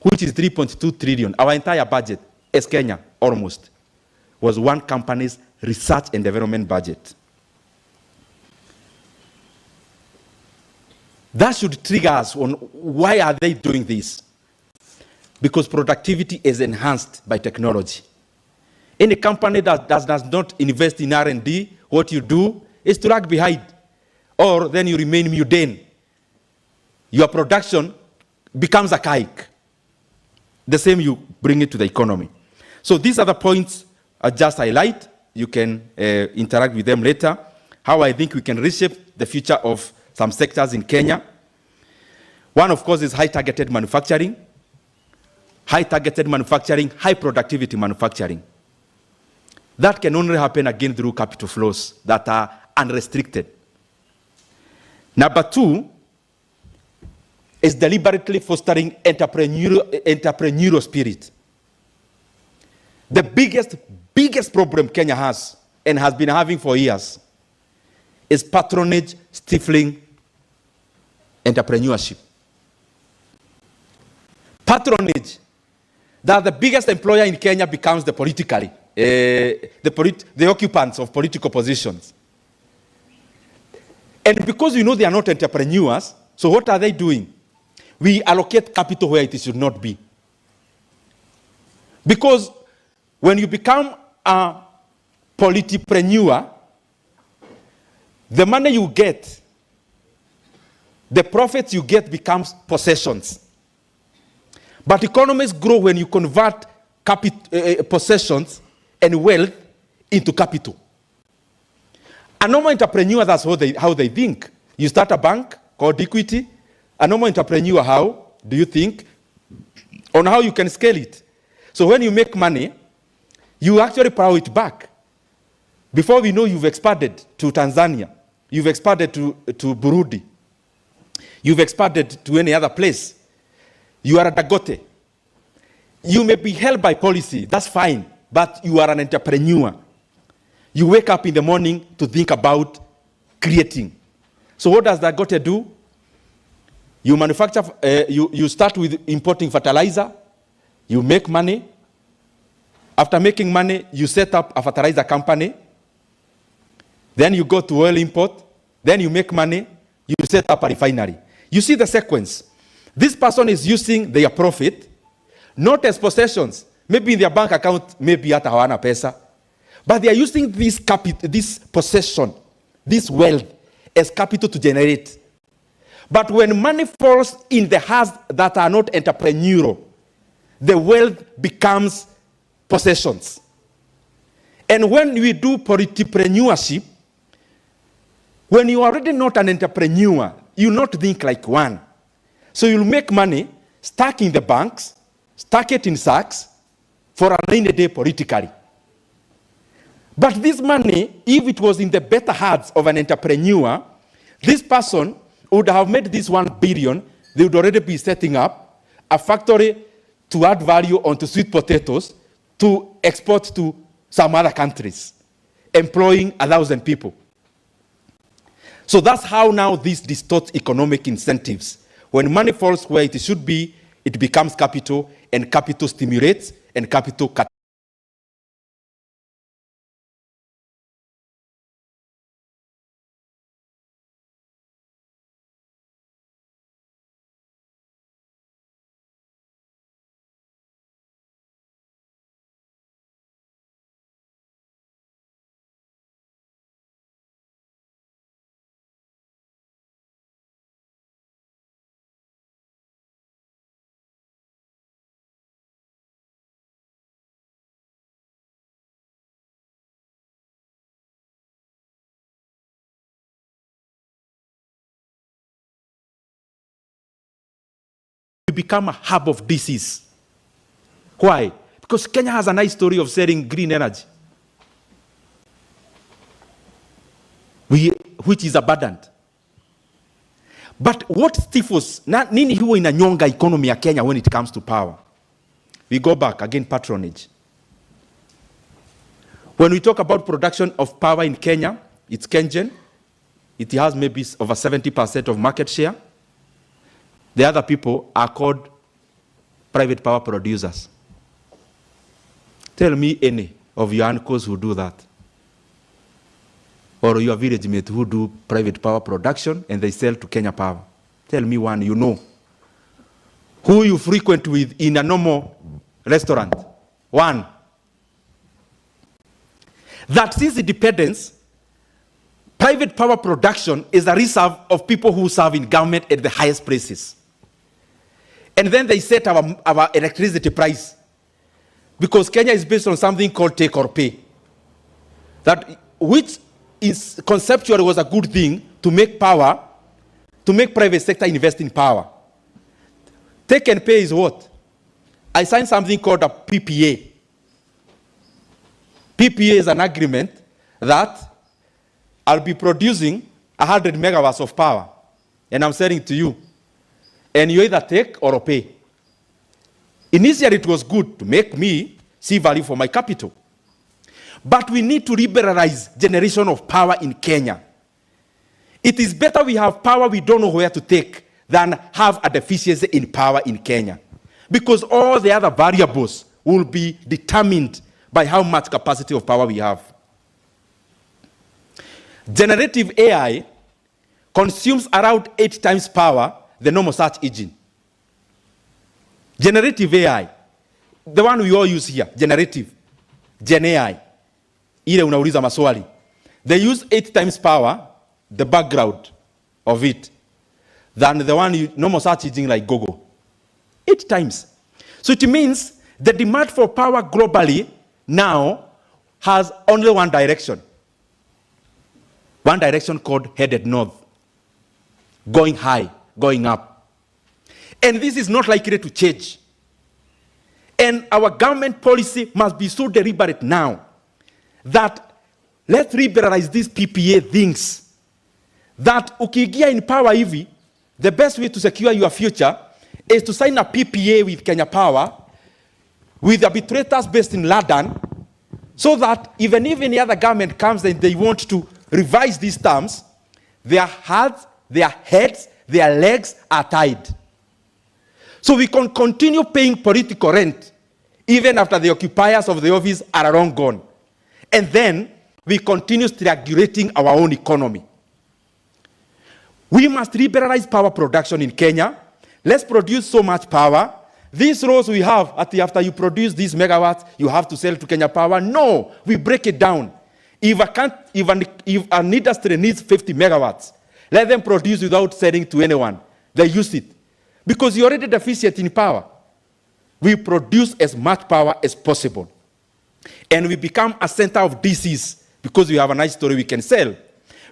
Which is 3.2 trillion. Our entire budget, as Kenya, almost, was one company's research and development budget. That should trigger us on why are they doing this? Because productivity is enhanced by technology. Any company that does not invest in R&D, what you do is to lag behind, or then you remain mundane. Your production becomes archaic. The same, you bring it to the economy. So these are the points I just highlight. You can interact with them later. How I think we can reshape the future of some sectors in Kenya. One, of course, is high-targeted manufacturing. High-targeted manufacturing, high-productivity manufacturing. That can only happen again through capital flows that are unrestricted. Number 2, is deliberately fostering entrepreneurial spirit. The biggest problem Kenya has, and has been having for years, is patronage stifling entrepreneurship. Patronage, that the biggest employer in Kenya becomes the politically, the occupants of political positions. And because they are not entrepreneurs, So what are they doing? We allocate capital where it should not be. Because when you become a politipreneur, the money you get, the profits you get becomes possessions. But economies grow when you convert possessions and wealth into capital. A normal entrepreneur, that's how they think. You start a bank called equity. A normal entrepreneur, how do you think? On how you can scale it. So when you make money, you actually plow it back. Before we know, you've expanded to Tanzania. You've expanded to Burundi. You've expanded to any other place. You are a Dagote. You may be held by policy, that's fine, but you are an entrepreneur. You wake up in the morning to think about creating. So what does Dagote do? You manufacture, you start with importing fertilizer, you make money. After making money, you set up a fertilizer company. Then you go to oil import. Then you make money, you set up a refinery. You see the sequence. This person is using their profit, not as possessions. Maybe in their bank account, maybe hata hawana pesa. But they are using this possession, this wealth, as capital to generate. But when money falls in the hands that are not entrepreneurial, the wealth becomes possessions. And when we do politipreneurship, when you are already not an entrepreneur, you not think like one. So you'll make money, stack in the banks, stack it in sacks for a rainy day politically. But this money, if it was in the better hands of an entrepreneur, this person would have made this 1 billion, they would already be setting up a factory to add value onto sweet potatoes to export to some other countries, employing 1,000 people. So that's how now this distorts economic incentives. When money falls where it should be, it becomes capital, and capital stimulates, and capital become a hub of disease. Why? Because Kenya has a nice story of selling green energy, which is abundant. But what stifles, nini huwa inanyonga economy ya Kenya when it comes to power? We go back again, patronage. When we talk about production of power in Kenya, it's Kengen. It has maybe over 70% of market share. The other people are called private power producers. Tell me any of your uncles who do that. Or your village mate who do private power production and they sell to Kenya Power. Tell me one you know. Who you frequent with in a normal restaurant. One. That since independence, private power production is a reserve of people who serve in government at the highest places. And then they set our electricity price. Because Kenya is based on something called take or pay. Which is conceptually was a good thing to make power, to make private sector invest in power. Take and pay is what? I signed something called a PPA. PPA is an agreement that I'll be producing 100 megawatts of power. And I'm selling to you. And you either take or pay. Initially, it was good to make me see value for my capital. But we need to liberalize generation of power in Kenya. It is better we have power we don't know where to take than have a deficiency in power in Kenya. Because all the other variables will be determined by how much capacity of power we have. Generative AI consumes around 8 times power than normal search engine. Generative AI, the one we all use here, generative, Gen AI, ile unauliza maswali. They use 8 times power, the background of it, than the one you normal search engine like Google. 8 times. So it means the demand for power globally now has only one direction. One direction called headed north. Going high, going up. And this is not likely to change. And our government policy must be so deliberate now that let's liberalize these PPA things. That ukiingia in power hivi, the best way to secure your future is to sign a PPA with Kenya Power, with arbitrators based in London, so that even if any other government comes and they want to revise these terms, their heads, their legs are tied. So we can continue paying political rent even after the occupiers of the office are long gone. And then we continue triangulating our own economy. We must liberalize power production in Kenya. Let's produce so much power. These rows we have, after you produce these megawatts, you have to sell to Kenya Power. No, we break it down. If an industry needs 50 megawatts, let them produce without selling to anyone. They use it. Because you're already deficient in power. We produce as much power as possible. And we become a center of disease because we have a nice story we can sell.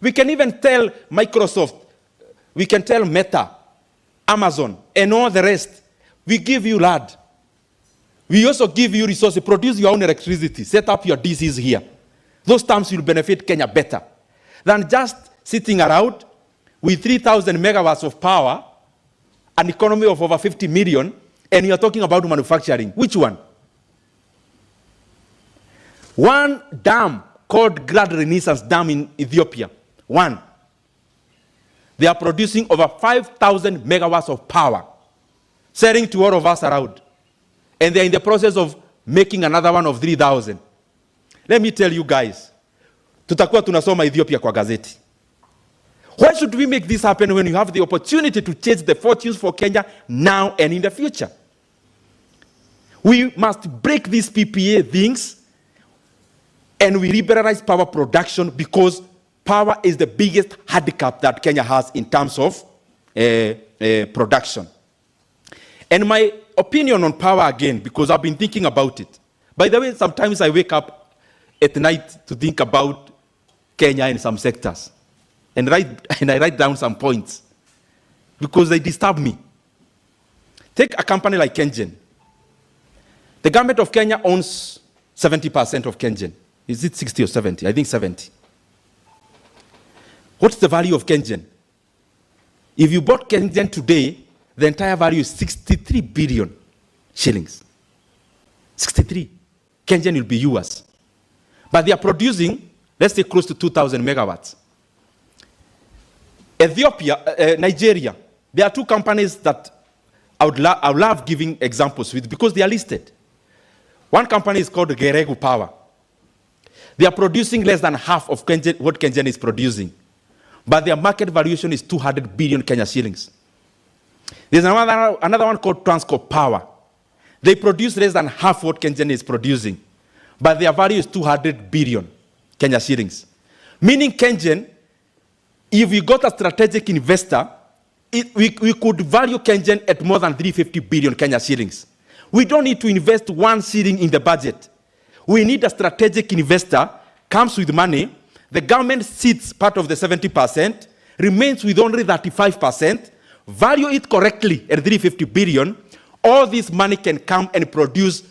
We can even tell Microsoft, we can tell Meta, Amazon, and all the rest, we give you land. We also give you resources. Produce your own electricity. Set up your DCs here. Those terms will benefit Kenya better than just sitting around with 3,000 megawatts of power, an economy of over 50 million, and you're talking about manufacturing. Which one? One dam called Grand Renaissance Dam in Ethiopia. One. They are producing over 5,000 megawatts of power, selling to all of us around. And they're in the process of making another one of 3,000. Let me tell you guys, tutakuwa tunasoma Ethiopia kwa gazeti. Why should we make this happen when you have the opportunity to change the fortunes for Kenya now and in the future? We must break these PPA things and we liberalize power production because power is the biggest handicap that Kenya has in terms of production. And my opinion on power again, because I've been thinking about it. By the way, sometimes I wake up at night to think about Kenya in some sectors. And I write down some points because they disturb me. Take a company like Kengen. The government of Kenya owns 70% of Kengen. Is it 60 or 70? I think 70. What's the value of Kengen? If you bought Kengen today, the entire value is 63 billion shillings. 63. Kengen will be yours. But they are producing, let's say, close to 2,000 megawatts. Ethiopia, Nigeria, there are two companies that I would love giving examples with because they are listed. One company is called Geregu Power. They are producing less than half of what Kengen is producing. But their market valuation is 200 billion Kenya shillings. There's another one called Transcorp Power. They produce less than half what Kengen is producing. But their value is 200 billion Kenya shillings. Meaning Kengen, if we got a strategic investor, we could value Kengen at more than 350 billion Kenya shillings. We don't need to invest 1 shilling in the budget. We need a strategic investor, comes with money, the government sits part of the 70%, remains with only 35%, value it correctly at 350 billion, all this money can come and produce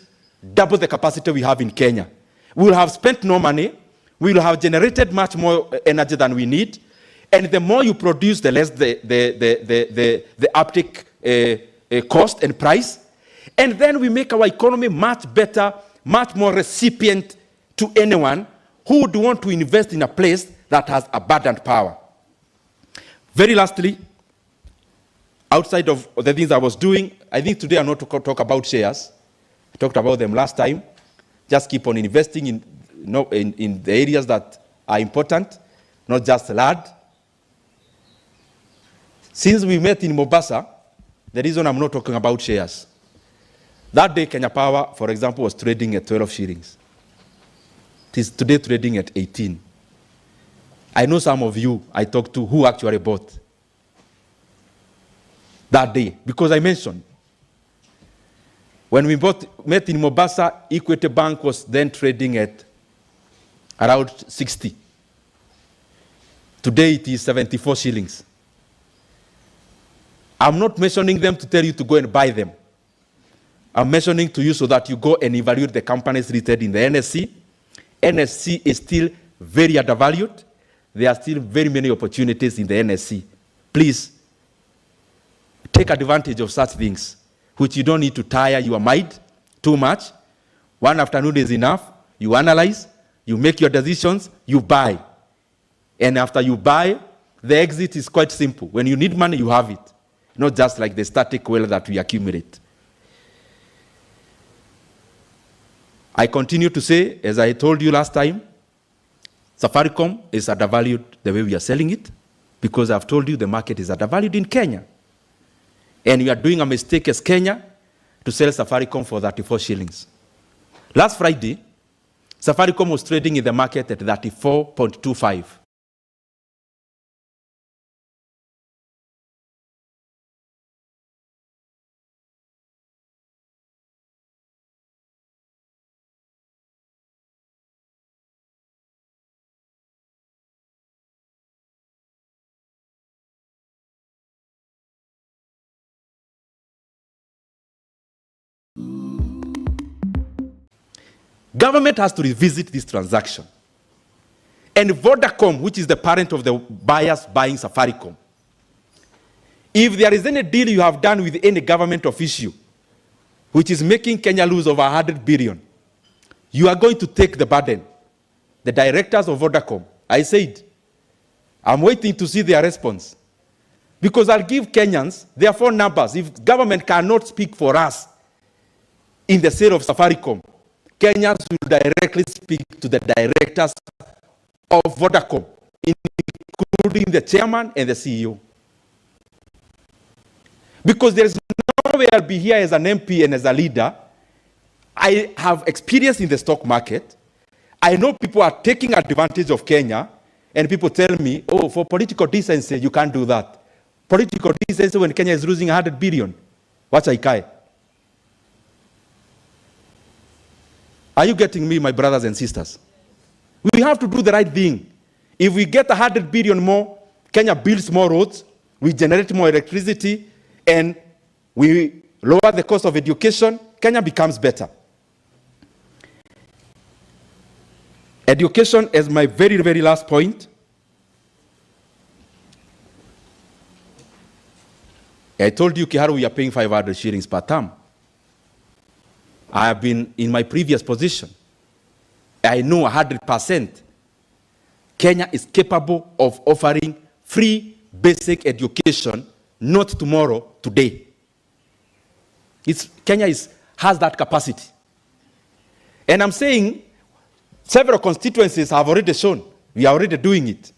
double the capacity we have in Kenya. We will have spent no money, we will have generated much more energy than we need, and the more you produce, the less the uptake cost and price. And then we make our economy much better, much more recipient to anyone who would want to invest in a place that has abundant power. Very lastly, outside of the things I was doing, I think today I'm not to talk about shares. I talked about them last time. Just keep on investing in the areas that are important, not just land. Since we met in Mombasa, the reason I'm not talking about shares, that day Kenya Power, for example, was trading at 12 shillings. It is today trading at 18. I know some of you I talked to who actually bought that day, because I mentioned, when we met in Mombasa, Equity Bank was then trading at around 60. Today it is 74 shillings. I'm not mentioning them to tell you to go and buy them. I'm mentioning to you so that you go and evaluate the companies listed in the NSC. NSC is still very undervalued. There are still very many opportunities in the NSC. Please, take advantage of such things, which you don't need to tire your mind too much. One afternoon is enough. You analyze, you make your decisions, you buy. And after you buy, the exit is quite simple. When you need money, you have it. Not just like the static wealth that we accumulate. I continue to say, as I told you last time, Safaricom is undervalued the way we are selling it, because I've told you the market is undervalued in Kenya. And we are doing a mistake as Kenya to sell Safaricom for 34 shillings. Last Friday, Safaricom was trading in the market at 34.25. Government has to revisit this transaction. And Vodacom, which is the parent of the buyers buying Safaricom, if there is any deal you have done with any government official, which is making Kenya lose over 100 billion, you are going to take the burden. The directors of Vodacom, I said, I'm waiting to see their response. Because I'll give Kenyans their phone numbers. If government cannot speak for us in the sale of Safaricom, Kenyans will directly speak to the directors of Vodacom, including the chairman and the CEO. Because there is no way I'll be here as an MP and as a leader. I have experience in the stock market. I know people are taking advantage of Kenya, and people tell me, oh, for political decency, you can't do that. Political decency when Kenya is losing 100 billion. What's Icpak? Are you getting me, my brothers and sisters? We have to do the right thing. If we get 100 billion more, Kenya builds more roads, we generate more electricity, and we lower the cost of education, Kenya becomes better. Education is my very, very last point. I told you, Kiharu, we are paying 500 shillings per term. I have been in my previous position. I know 100% Kenya is capable of offering free basic education, not tomorrow, today. Kenya has that capacity. And I'm saying several constituencies have already shown we are already doing it.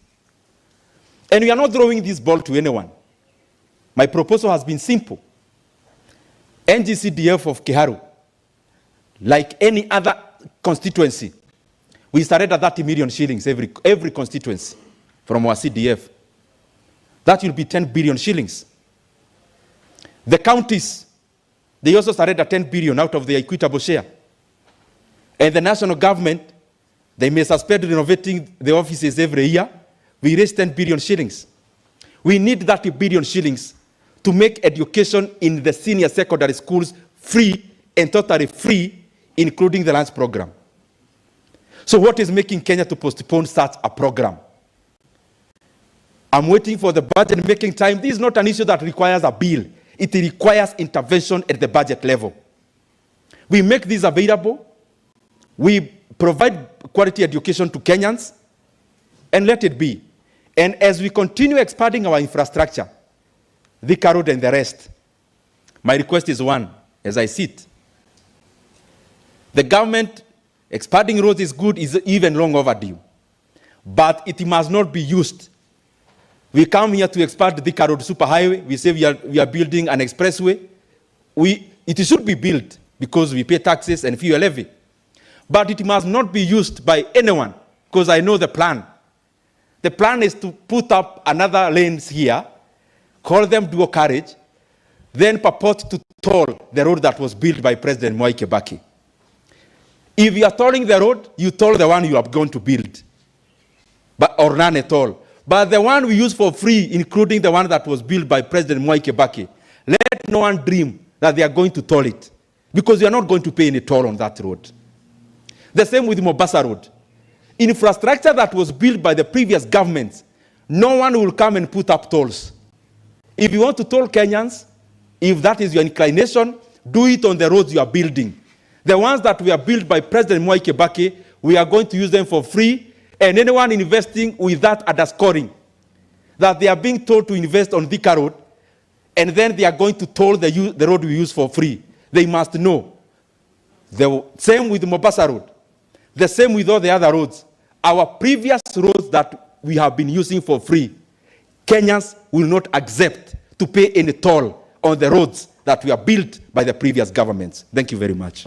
And we are not throwing this ball to anyone. My proposal has been simple. NGCDF of Kiharu, like any other constituency, we started at 30 million shillings every constituency from our CDF. That will be 10 billion shillings. The counties, they also started at 10 billion out of the equitable share. And the national government, they may suspend renovating the offices every year. We raise 10 billion shillings. We need 30 billion shillings to make education in the senior secondary schools free and totally free, including the lunch program. So what is making Kenya to postpone such a program? I'm waiting for the budget making time. This is not an issue that requires a bill. It requires intervention at the budget level. We make this available. We provide quality education to Kenyans, and let it be. And as we continue expanding our infrastructure, the road and the rest, my request is one, as I sit. The government expanding roads is good, is even long overdue. But it must not be used We come here to expand the Thika Road superhighway. We say we are building an expressway. It should be built because we pay taxes and fuel levy. But it must not be used by anyone, because I know the plan. The plan is to put up another lanes here, call them dual carriage, then purport to toll the road that was built by President Mwai Kibaki. If you are tolling the road, you toll the one you are going to build, or none at all. But the one we use for free, including the one that was built by President Mwai Kibaki, let no one dream that they are going to toll it, because you are not going to pay any toll on that road. The same with Mombasa Road. Infrastructure that was built by the previous governments, no one will come and put up tolls. If you want to toll Kenyans, if that is your inclination, do it on the roads you are building. The ones that were built by President Mwai Kibaki, we are going to use them for free, and anyone investing with that underscoring that they are being told to invest on Thika Road, and then they are going to toll the road we use for free. They must know. The same with Mombasa Road. The same with all the other roads. Our previous roads that we have been using for free, Kenyans will not accept to pay any toll on the roads that were built by the previous governments. Thank you very much.